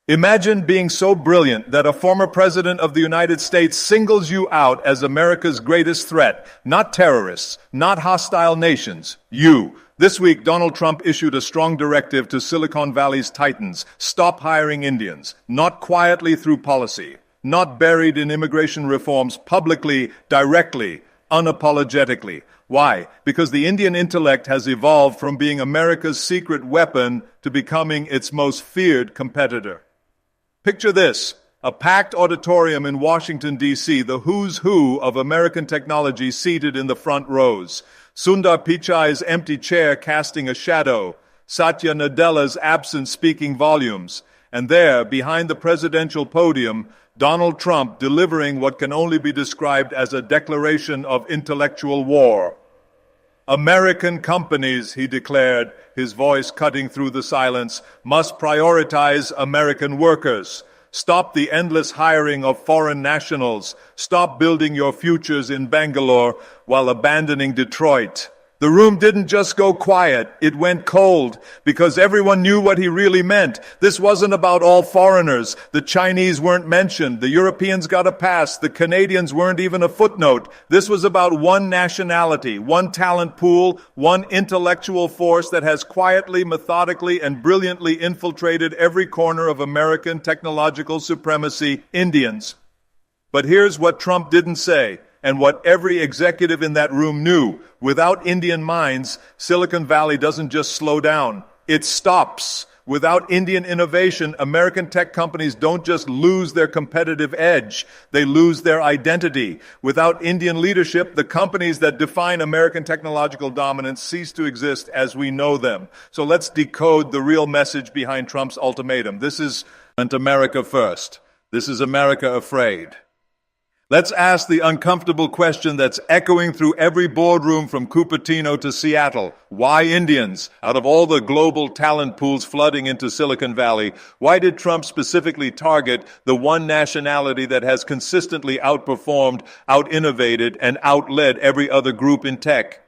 Imagine being so brilliant that a former president of the United States singles you out as America's greatest threat. Not terrorists, not hostile nations. You. This week, Donald Trump issued a strong directive to Silicon Valley's titans. Stop hiring Indians. Not quietly through policy. Not buried in immigration reforms, publicly, directly, unapologetically. Why? Because the Indian intellect has evolved from being America's secret weapon to becoming its most feared competitor. Picture this, a packed auditorium in Washington, D.C., the who's who of American technology seated in the front rows. Sundar Pichai's empty chair casting a shadow, Satya Nadella's absence speaking volumes, and there, behind the presidential podium, Donald Trump delivering what can only be described as a declaration of intellectual war. American companies, he declared, his voice cutting through the silence, must prioritize American workers. Stop the endless hiring of foreign nationals. Stop building your futures in Bangalore while abandoning Detroit. The room didn't just go quiet, it went cold, because everyone knew what he really meant. This wasn't about all foreigners. The Chinese weren't mentioned. The Europeans got a pass. The Canadians weren't even a footnote. This was about one nationality, one talent pool, one intellectual force that has quietly, methodically, and brilliantly infiltrated every corner of American technological supremacy: Indians. But here's what Trump didn't say, and what every executive in that room knew. Without Indian minds, Silicon Valley doesn't just slow down, it stops. Without Indian innovation, American tech companies don't just lose their competitive edge, they lose their identity. Without Indian leadership, the companies that define American technological dominance cease to exist as we know them. So let's decode the real message behind Trump's ultimatum. This isn't America first. This is America afraid. Let's ask the uncomfortable question that's echoing through every boardroom from Cupertino to Seattle. Why Indians? Out of all the global talent pools flooding into Silicon Valley, why did Trump specifically target the one nationality that has consistently outperformed, out-innovated, and outled every other group in tech?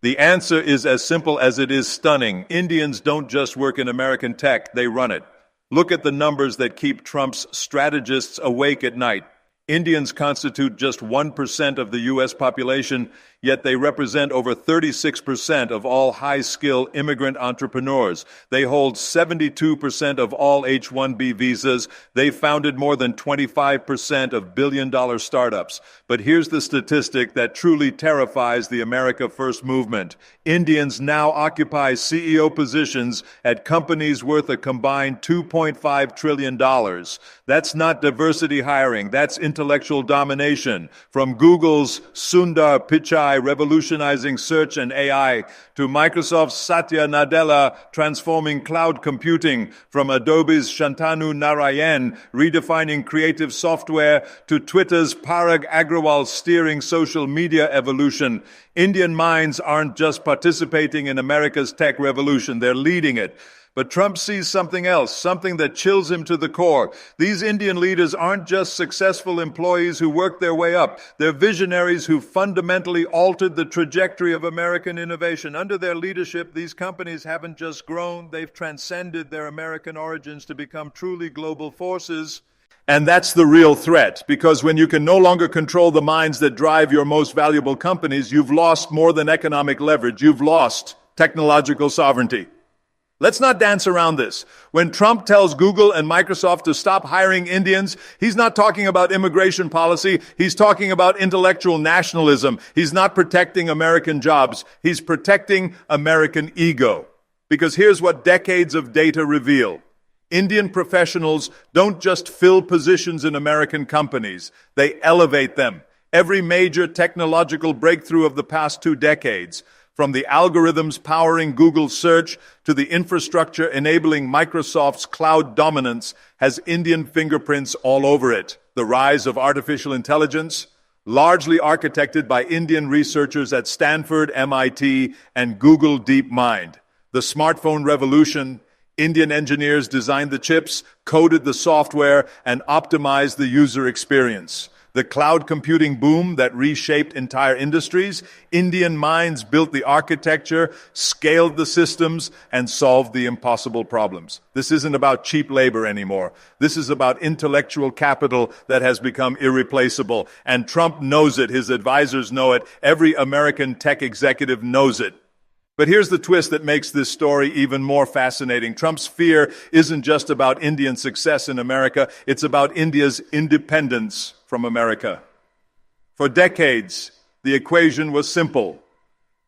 The answer is as simple as it is stunning. Indians don't just work in American tech, they run it. Look at the numbers that keep Trump's strategists awake at night. Indians constitute just 1% of the U.S. population, yet they represent over 36% of all high-skill immigrant entrepreneurs. They hold 72% of all H-1B visas. They founded more than 25% of billion-dollar startups. But here's the statistic that truly terrifies the America First movement. Indians now occupy CEO positions at companies worth a combined $2.5 trillion. That's not diversity hiring, that's intellectual domination. From Google's Sundar Pichai revolutionizing search and AI, to Microsoft's Satya Nadella transforming cloud computing, from Adobe's Shantanu Narayan redefining creative software, to Twitter's Parag Agrawal steering social media evolution. Indian minds aren't just participating in America's tech revolution, they're leading it. But Trump sees something else, something that chills him to the core. These Indian leaders aren't just successful employees who work their way up. They're visionaries who fundamentally altered the trajectory of American innovation. Under their leadership, these companies haven't just grown, they've transcended their American origins to become truly global forces. And that's the real threat, because when you can no longer control the minds that drive your most valuable companies, you've lost more than economic leverage. You've lost technological sovereignty. Let's not dance around this. When Trump tells Google and Microsoft to stop hiring Indians, he's not talking about immigration policy. He's talking about intellectual nationalism. He's not protecting American jobs. He's protecting American ego. Because here's what decades of data reveal. Indian professionals don't just fill positions in American companies. They elevate them. Every major technological breakthrough of the past 2 decades, from the algorithms powering Google's search to the infrastructure enabling Microsoft's cloud dominance, has Indian fingerprints all over it. The rise of artificial intelligence, largely architected by Indian researchers at Stanford, MIT, and Google DeepMind. The smartphone revolution, Indian engineers designed the chips, coded the software, and optimized the user experience. The cloud computing boom that reshaped entire industries. Indian minds built the architecture, scaled the systems, and solved the impossible problems. This isn't about cheap labor anymore. This is about intellectual capital that has become irreplaceable. And Trump knows it. His advisors know it. Every American tech executive knows it. But here's the twist that makes this story even more fascinating. Trump's fear isn't just about Indian success in America, it's about India's independence from America. For decades, the equation was simple.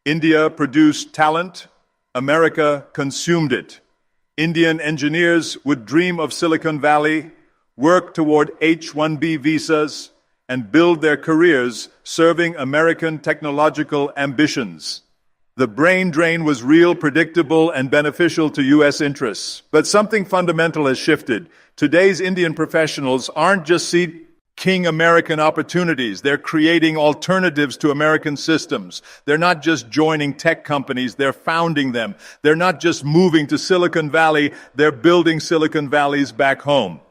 India produced talent, America consumed it. Indian engineers would dream of Silicon Valley, work toward H-1B visas, and build their careers serving American technological ambitions. The brain drain was real, predictable, and beneficial to U.S. interests. But something fundamental has shifted. Today's Indian professionals aren't just seeking American opportunities. They're creating alternatives to American systems. They're not just joining tech companies, they're founding them. They're not just moving to Silicon Valley, they're building Silicon Valleys back home.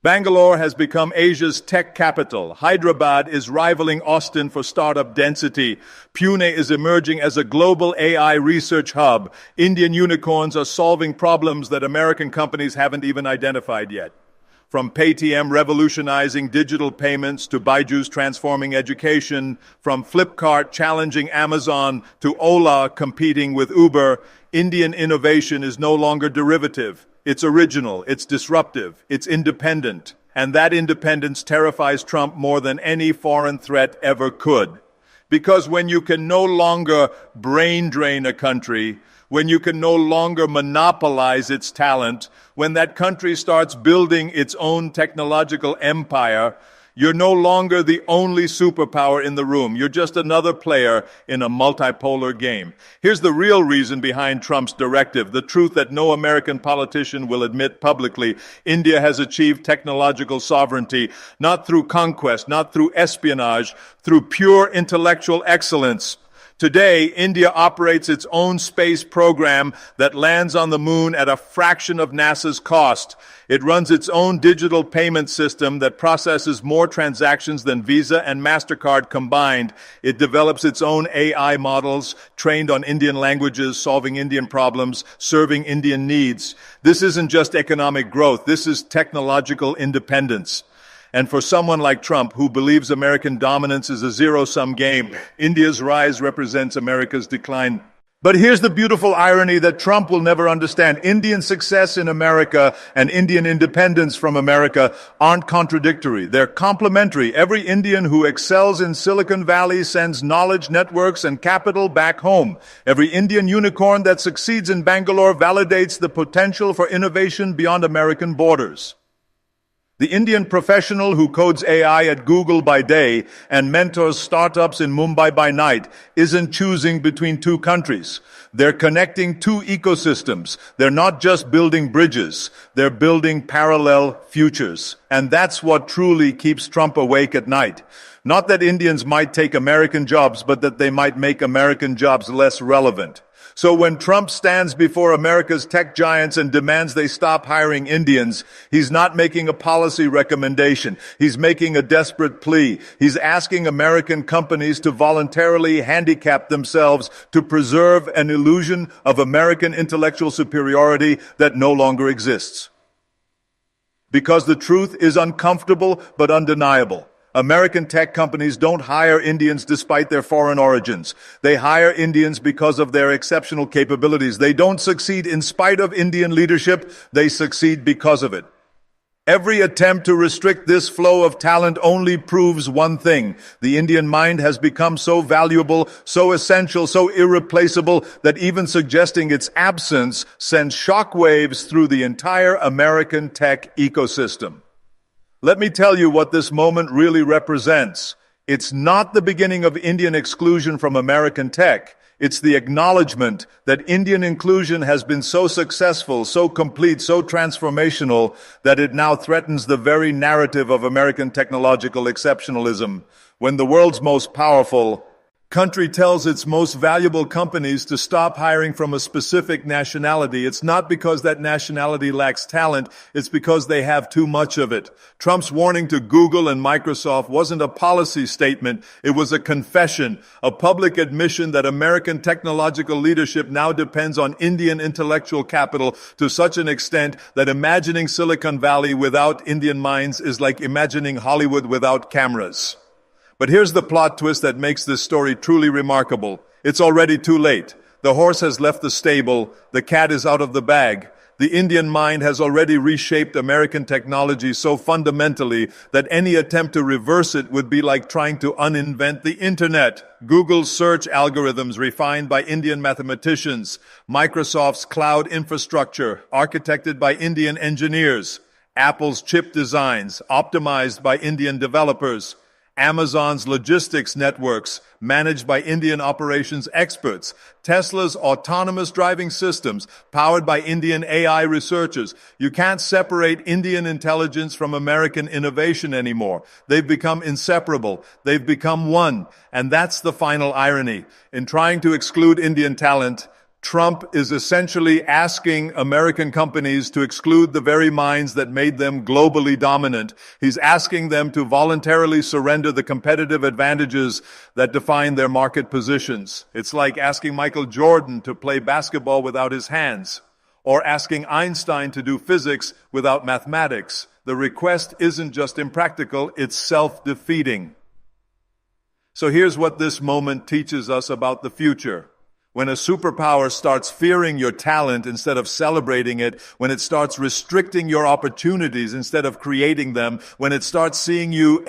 Bangalore has become Asia's tech capital. Hyderabad is rivaling Austin for startup density. Pune is emerging as a global AI research hub. Indian unicorns are solving problems that American companies haven't even identified yet. From Paytm revolutionizing digital payments to Byju's transforming education, from Flipkart challenging Amazon to Ola competing with Uber, Indian innovation is no longer derivative. It's original, it's disruptive, it's independent. And that independence terrifies Trump more than any foreign threat ever could. Because when you can no longer brain drain a country, when you can no longer monopolize its talent, when that country starts building its own technological empire, you're no longer the only superpower in the room. You're just another player in a multipolar game. Here's the real reason behind Trump's directive, the truth that no American politician will admit publicly. India has achieved technological sovereignty, not through conquest, not through espionage, through pure intellectual excellence. Today, India operates its own space program that lands on the moon at a fraction of NASA's cost. It runs its own digital payment system that processes more transactions than Visa and MasterCard combined. It develops its own AI models trained on Indian languages, solving Indian problems, serving Indian needs. This isn't just economic growth. This is technological independence. And for someone like Trump, who believes American dominance is a zero-sum game, India's rise represents America's decline. But here's the beautiful irony that Trump will never understand. Indian success in America and Indian independence from America aren't contradictory. They're complementary. Every Indian who excels in Silicon Valley sends knowledge networks and capital back home. Every Indian unicorn that succeeds in Bangalore validates the potential for innovation beyond American borders. The Indian professional who codes AI at Google by day and mentors startups in Mumbai by night isn't choosing between two countries. They're connecting two ecosystems. They're not just building bridges. They're building parallel futures. And that's what truly keeps Trump awake at night. Not that Indians might take American jobs, but that they might make American jobs less relevant. So when Trump stands before America's tech giants and demands they stop hiring Indians, he's not making a policy recommendation. He's making a desperate plea. He's asking American companies to voluntarily handicap themselves to preserve an illusion of American intellectual superiority that no longer exists. Because the truth is uncomfortable but undeniable. American tech companies don't hire Indians despite their foreign origins. They hire Indians because of their exceptional capabilities. They don't succeed in spite of Indian leadership. They succeed because of it. Every attempt to restrict this flow of talent only proves one thing. The Indian mind has become so valuable, so essential, so irreplaceable that even suggesting its absence sends shockwaves through the entire American tech ecosystem. Let me tell you what this moment really represents. It's not the beginning of Indian exclusion from American tech. It's the acknowledgement that Indian inclusion has been so successful, so complete, so transformational, that it now threatens the very narrative of American technological exceptionalism. When the world's most powerful country tells its most valuable companies to stop hiring from a specific nationality, it's not because that nationality lacks talent, it's because they have too much of it. Trump's warning to Google and Microsoft wasn't a policy statement, it was a confession, a public admission that American technological leadership now depends on Indian intellectual capital to such an extent that imagining Silicon Valley without Indian minds is like imagining Hollywood without cameras. But here's the plot twist that makes this story truly remarkable. It's already too late. The horse has left the stable. The cat is out of the bag. The Indian mind has already reshaped American technology so fundamentally that any attempt to reverse it would be like trying to uninvent the internet. Google's search algorithms refined by Indian mathematicians. Microsoft's cloud infrastructure architected by Indian engineers. Apple's chip designs optimized by Indian developers. Amazon's logistics networks, managed by Indian operations experts. Tesla's autonomous driving systems, powered by Indian AI researchers. You can't separate Indian intelligence from American innovation anymore. They've become inseparable. They've become one. And that's the final irony. In trying to exclude Indian talent, Trump is essentially asking American companies to exclude the very minds that made them globally dominant. He's asking them to voluntarily surrender the competitive advantages that define their market positions. It's like asking Michael Jordan to play basketball without his hands, or asking Einstein to do physics without mathematics. The request isn't just impractical, it's self-defeating. So here's what this moment teaches us about the future. When a superpower starts fearing your talent instead of celebrating it, when it starts restricting your opportunities instead of creating them, when it starts seeing you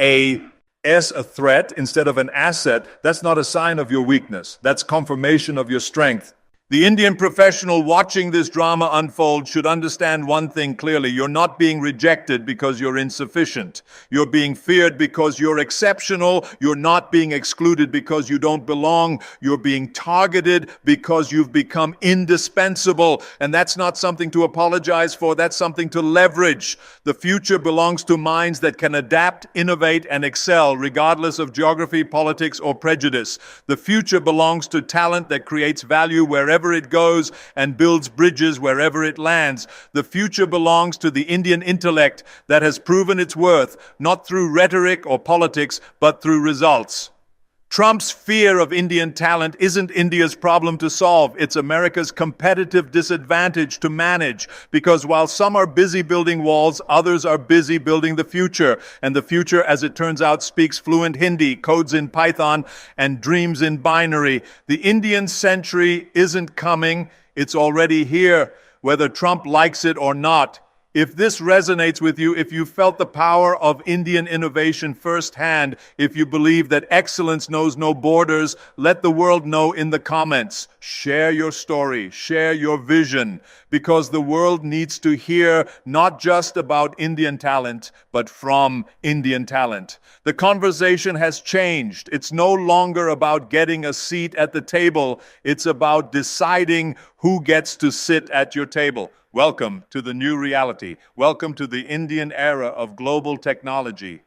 as a threat instead of an asset, that's not a sign of your weakness. That's confirmation of your strength. The Indian professional watching this drama unfold should understand one thing clearly. You're not being rejected because you're insufficient. You're being feared because you're exceptional. You're not being excluded because you don't belong. You're being targeted because you've become indispensable. And that's not something to apologize for. That's something to leverage. The future belongs to minds that can adapt, innovate, and excel regardless of geography, politics, or prejudice. The future belongs to talent that creates value wherever it goes and builds bridges wherever it lands. The future belongs to the Indian intellect that has proven its worth, not through rhetoric or politics, but through results. Trump's fear of Indian talent isn't India's problem to solve. It's America's competitive disadvantage to manage. Because while some are busy building walls, others are busy building the future. And the future, as it turns out, speaks fluent Hindi, codes in Python, and dreams in binary. The Indian century isn't coming. It's already here, whether Trump likes it or not. If this resonates with you, if you felt the power of Indian innovation firsthand, if you believe that excellence knows no borders, let the world know in the comments. Share your story, share your vision, because the world needs to hear not just about Indian talent, but from Indian talent. The conversation has changed. It's no longer about getting a seat at the table. It's about deciding who gets to sit at your table. Welcome to the new reality. Welcome to the Indian era of global technology.